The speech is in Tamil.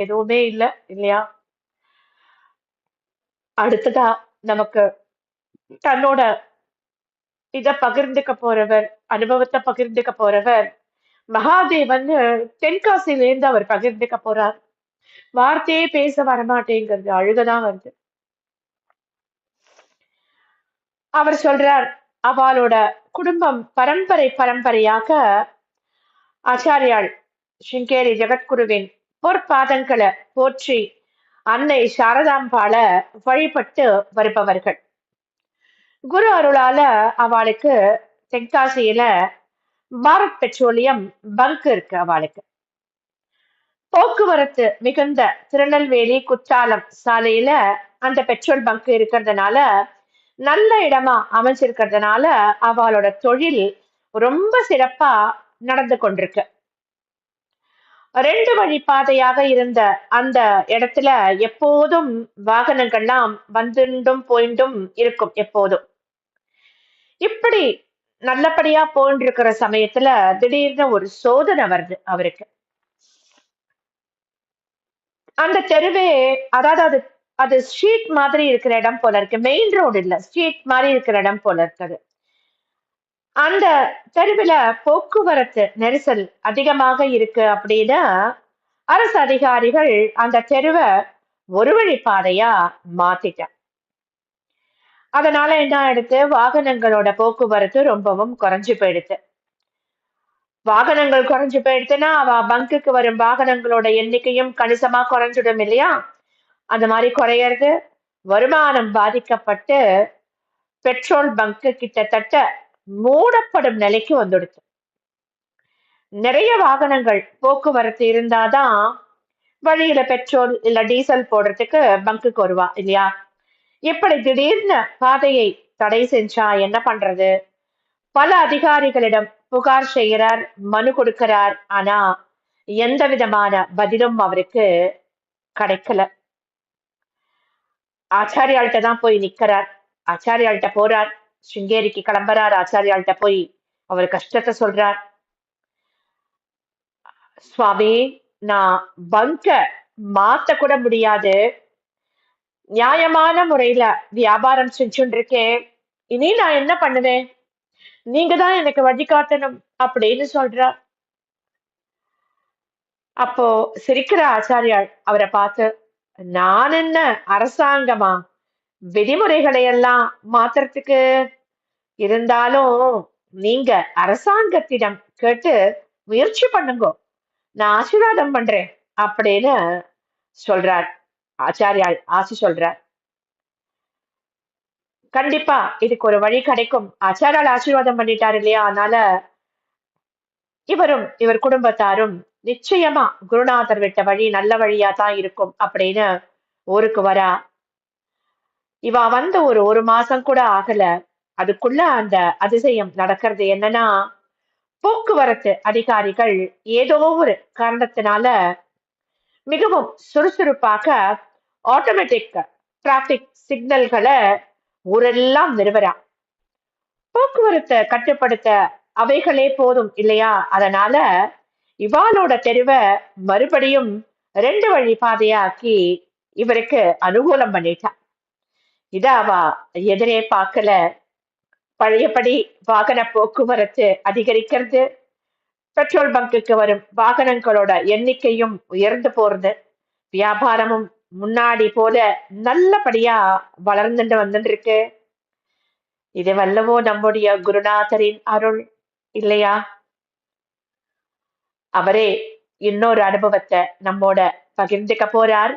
எதுவுமே இல்ல இல்லையா? அடுத்ததா நமக்கு தன்னோட இத பகிர்ந்துக்க போறவர், அனுபவத்த பகிர்ந்துக்க போறவர், மகாதேவன்னு தென்காசியிலேருந்து அவர் பகிர்ந்துக்க போறார். வார்த்தையே பேச வரமாட்டேங்கிறது. அழுகதான் வருது. அவர் சொல்றார், அவளோட குடும்பம் பரம்பரை பரம்பரையாக ஆச்சாரியாள் சிங்கேரி ஜெகத்குருவின் பொற்பாதங்களை போற்றி அன்னை சாரதாம்பாள வழிபட்டு வருபவர்கள். குரு அருளால அவளுக்கு தென்காசியில பாரத் பெட்ரோலியம் பங்க் இருக்கு அவளுக்கு. போக்குவரத்து மிகுந்த திருநெல்வேலி குற்றாலம் சாலையில அந்த பெட்ரோல் பங்க் இருக்கிறதுனால நல்ல இடமா அமைஞ்சிருக்கிறதுனால அவளோட தொழில் ரொம்ப சிறப்பா நடந்து கொண்டிருக்கு. 2 வழி பாதையாக இருந்த அந்த இடத்துல எப்போதும் வாகனங்கள்லாம் வந்துண்டும் போயிண்டும் இருக்கும் எப்போதும். இப்படி நல்லபடியா போயிட்டு இருக்கிற சமயத்துல திடீர்னு ஒரு சோதனை வருது அவருக்கு. அந்த தெருவே அதாவது அது அது ஸ்ட்ரீட் மாதிரி இருக்கிற இடம் போல இருக்கு. மெயின் ரோடு இல்ல. ஸ்ட்ரீட் மாதிரி இருக்கிற இடம் போல இருக்குது. அந்த தெருவுல போக்குவரத்து நெரிசல் அதிகமாக இருக்கு அப்படின்னு அரசு அதிகாரிகள் அந்த தெருவ ஒரு வழி பாதையா மாத்திட்டாங்க. அதனால என்ன ஆயிடுத்து? வாகனங்களோட போக்குவரத்து ரொம்பவும் குறைஞ்சு போயிடுச்சு. வாகனங்கள் குறைஞ்சு போயிடுச்சுன்னா அவ பங்குக்கு வரும் வாகனங்களோட எண்ணிக்கையும் கணிசமா குறைஞ்சிடும் இல்லையா? அந்த மாதிரி குறையறது, வருமானம் பாதிக்கப்பட்டு பெட்ரோல் பங்க் கிட்டத்தட்ட மூடப்படும் நிலைக்கு வந்துடுச்சு. நிறைய வாகனங்கள் போக்குவரத்து இருந்தாதான் வழியில பெட்ரோல் இல்ல டீசல் போடுறதுக்கு பங்குக்கு வருவா இல்லையா? இப்படி திடீர்னு பாதையை தடை செஞ்சா என்ன பண்றது? பல அதிகாரிகளிடம் புகார் செய்கிறார், மனு கொடுக்கிறார். ஆனா எந்த விதமான பதிலும் அவருக்கு கிடைக்கல. ஆச்சாரியாள்கிட்ட தான் போய் நிக்கிறார். ஆச்சாரியாள்கிட்ட போறார். சிங்கேரிக்கு கிளம்புறார். ஆச்சாரியாள்கிட்ட போய் அவர் கஷ்டத்தை சொல்றார். சுவாமி, நான் பங்க மாத்த கூட முடியாது. நியாயமான முறையில வியாபாரம் செஞ்சுட்டு இருக்கேன். இனி நான் என்ன பண்ணுவேன்? நீங்க தான் எனக்கு வழிகாட்டணும் அப்படின்னு சொல்றார். அப்போ சிரிக்கிற ஆச்சாரியாள் அவரை பார்த்து, நான் என்ன அரசாங்கமா? விதிமுறைகளை எல்லாம் மாத்துறதுக்கு? இருந்தாலும் நீங்க அரசாங்கத்திடம் கேட்டு முயற்சி பண்ணுங்க. நான் ஆசீர்வாதம் பண்றேன் அப்படின்னு சொல்றார். ஆச்சாரியாள் ஆசி சொல்றார். கண்டிப்பா இதுக்கு ஒரு வழி கிடைக்கும். ஆச்சாரியால் ஆசீர்வாதம் பண்ணிட்டாரு இல்லையா? அதனால இவர் குடும்பத்தாரும் நிச்சயமா குருநாதர் விட்ட வழி நல்ல வழியா தான் இருக்கும் அப்படின்னு ஊருக்கு வரா. இவ வந்து ஒரு மாசம் கூட ஆகல. அதுக்குள்ள அந்த அதிசயம் நடக்கிறது என்னன்னா, போக்குவரத்து அதிகாரிகள் ஏதோ ஒரு காரணத்தினால மிகவும் சுறுசுறுப்பாக ஆட்டோமேட்டிக் டிராபிக் சிக்னல்களை ஊரெல்லாம் நிறுவரா. போக்குவரத்தை கட்டுப்படுத்த அவைகளே போதும் இல்லையா? அதனால இவாளோட தெருவை மறுபடியும் 2 வழி பாதையாக்கி இவருக்கு அனுகூலம் பண்ணிட்டா. இத அவ எதிரே பார்க்கல. பழையபடி வாகன போக்குவரத்து அதிகரிக்கிறது. பெட்ரோல் பங்குக்கு வரும் வாகனங்களோட எண்ணிக்கையும் உயர்ந்து போறது. வியாபாரமும் முன்னாடி போல நல்லபடியா வளர்ந்துட்டு வந்துட்டு இருக்கு. இது வல்லவோ நம்முடைய குருநாதரின் அருள் இல்லையா? அவரே இன்னொரு அனுபவத்தை நம்மோட பகிர்ந்துக்க போறார்.